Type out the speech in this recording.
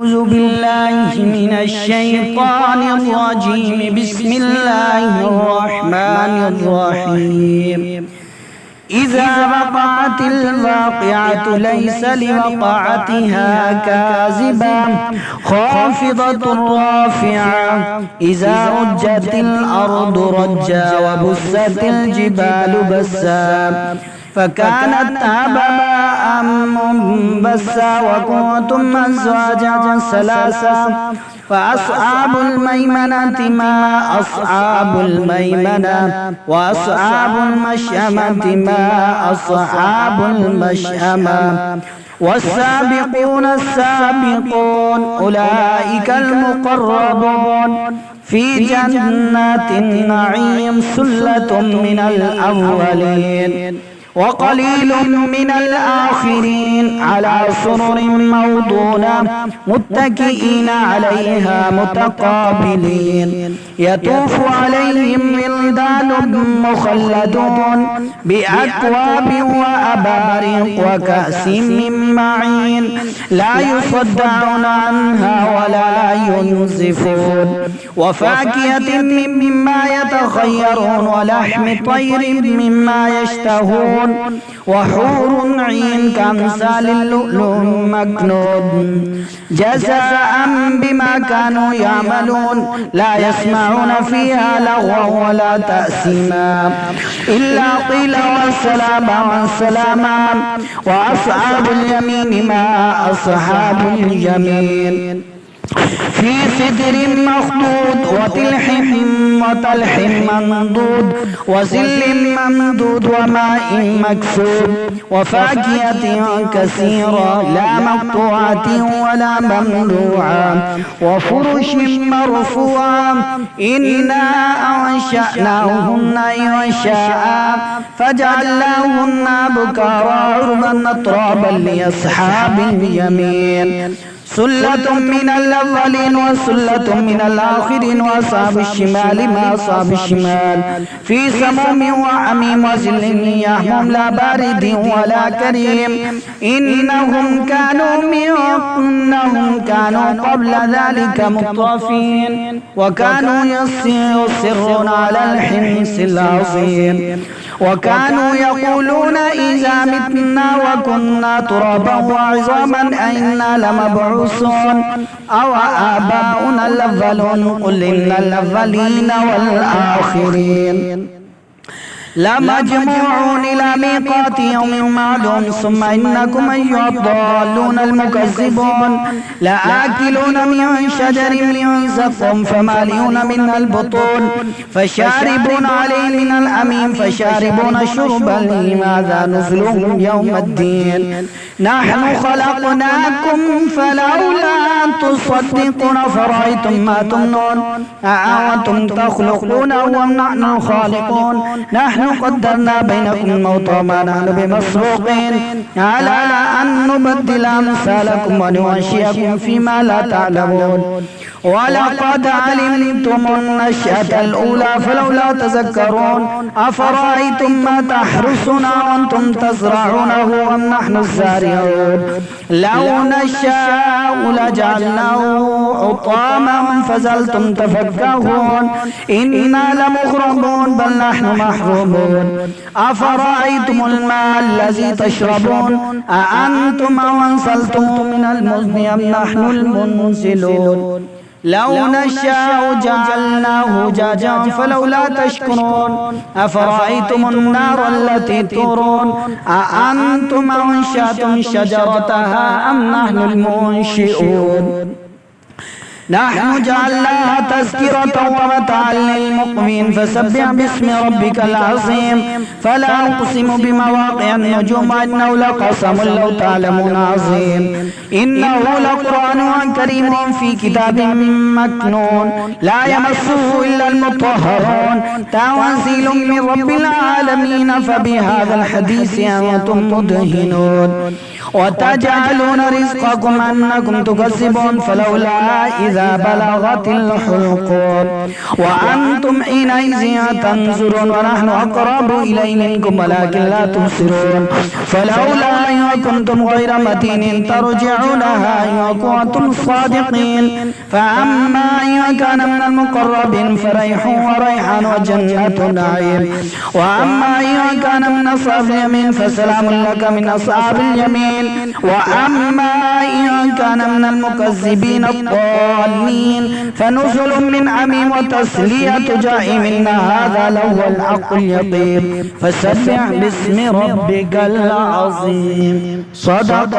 أعوذ بالله من الشيطان الرجيم. بسم الله الرحمن الرحيم. إذا وقعت الواقعة ليس لوقعتها كاذبة خافضة رافعة إذا رجت الأرض رجا وبست الجبال بسا فكانت هباء منبثا وكنتم أزواجا ثلاثا فأصحاب الميمنة ما أصحاب الميمنة وأصحاب المشأمة ما أصحاب المشأمة والسابقون السابقون أولئك المقربون في جنات النعيم ثلة من الأولين وقليل من الآخرين على سرر موضونة متكئين عليها متقابلين يطوف عليهم ولدان مخلدون بأكواب وأباريق وكأس من معين لا يصدعون عنها ولا ينزفون وفاكهة مما يتخيرون ولحم طير مما يشتهون وحور عين كأمثال اللؤلؤ المكنون جزاء بما كانوا يعملون لا يسمعون فيها لغوا ولا تأثيما إلا قيلا وسلاما وسلاما وأصحاب اليمين ما أصحاب اليمين في سدر مخضود وطلح منضود وظل ممدود وماء مكسود وفاكهة كثيرة لا مقطوعة ولا ممنوعة وفرش مرفوعة إنا أنشأناهن إنشاء فجعلناهن بكارا عربا أترابا لأصحاب اليمين سلة من الأولين وسلة من الآخرين وأصحاب الشمال ما أصحاب الشمال في سموم وحميم وظل يحموم لا بارد ولا كريم إنهم كانوا قبل ذلك مترفين وكانوا يصرون على الحنث العظيم وكانوا يقولون إذا متنا وكنا ترابا وعظاما أئنا لمبعوثون أو آباؤنا الأولون قل إن الأولين والآخرين لمجموعون إلى ميقات يوم معلوم ثم إنكم أيها الضالون المكذبون لآكلون من شجر من زقوم فمالئون منها البطون فشاربون عليه من الأميم فشاربون شرب الهيم هذا نزلهم يوم الدين نحن خلقناكم فلولا تصدقون فرأيتم ما تمنون أأنتم تخلقونه أم نحن الخالقون نحن قدرنا بينكم الموت وما نحن بمسبوقين على أن نبدل أمثالكم وننشئكم فيما لا تعلمون ولقد علمتم النشأة الأولى فلولا تذكرون أفرأيتم ما تحرثون وأنتم تزرعونه أم نحن الزارعون لو نشاء لجعلناه حطاما فظلتم تفكهون إنا لمغرمون بل نحن محرومون أفرأيتم الماء الذي تشربون أأنتم أنزلتم من المزن أم نحن المنزلون لو نشاء جعلناه جاجا فلولا تشكرون أفرأيتم النار التي تورون أأنتم أنشأتم شجرتها أم نحن المنشئون نحن جعلناها تذكرة ومتاعا للمقوين فسبح باسم ربك العظيم فلا أقسم بمواقع النجوم إنه لقسم لو تعلمون عظيم إنه لقرآن كريم في كتاب مكنون لا يمسه إلا المطهرون تنزيل من رب العالمين فبهذا الحديث أنتم مدهنون وتجعلون رزقكم أنكم تكذبون فلولا إذا بلغت الحلقوم وأنتم حينئذ تنظرون ونحن أقرب إليه منكم ولكن لا تبصرون فلولا إن كنتم غير مدينين ترجعونها إن كنتم صادقين فأما إن كان من المقربين فريح وريحان وجنة نعيم وأما إن كان من أصحاب اليمين فسلام لك من أصحاب اليمين وأما إن كان من المكذبين الضالين فنزل من حميم وتسلية جحيم إن هذا لهو الحق اليقين فسبح باسم ربك العظيم. صدق